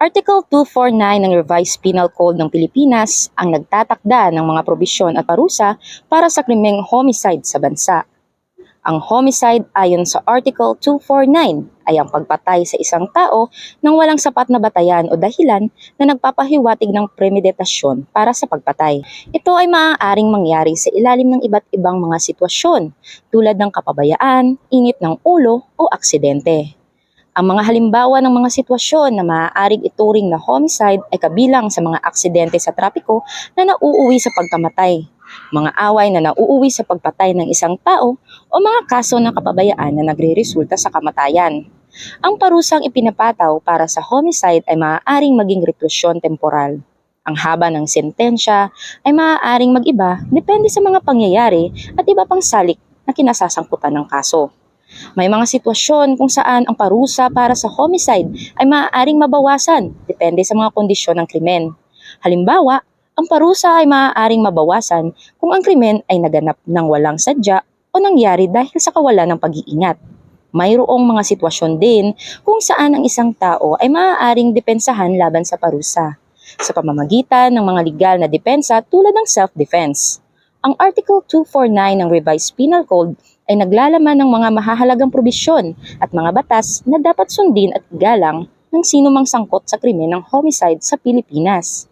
Article 249 ng Revised Penal Code ng Pilipinas ang nagtatakda ng mga probisyon at parusa para sa krimeng homicide sa bansa. Ang homicide ayon sa Article 249 ay ang pagpatay sa isang tao nang walang sapat na batayan o dahilan na nagpapahiwatig ng premeditasyon para sa pagpatay. Ito ay maaaring mangyari sa ilalim ng iba't ibang mga sitwasyon tulad ng kapabayaan, init ng ulo o aksidente. Ang mga halimbawa ng mga sitwasyon na maaaring ituring na homicide ay kabilang sa mga aksidente sa trapiko na nauuwi sa pagkamatay, mga away na nauuwi sa pagpatay ng isang tao o mga kaso ng kapabayaan na nagreresulta sa kamatayan. Ang parusang ipinapataw para sa homicide ay maaaring maging reklusyon temporal. Ang haba ng sentensya ay maaaring mag-iba depende sa mga pangyayari at iba pang salik na kinasasangkutan ng kaso. May mga sitwasyon kung saan ang parusa para sa homicide ay maaaring mabawasan depende sa mga kondisyon ng krimen. Halimbawa, ang parusa ay maaaring mabawasan kung ang krimen ay naganap ng walang sadya o nangyari dahil sa kawalan ng pag-iingat. Mayroong mga sitwasyon din kung saan ang isang tao ay maaaring depensahan laban sa parusa sa pamamagitan ng mga legal na depensa tulad ng self-defense. Ang Article 249 ng Revised Penal Code ay naglalaman ng mga mahahalagang probisyon at mga batas na dapat sundin at igalang ng sino mang sangkot sa krimen ng homicide sa Pilipinas.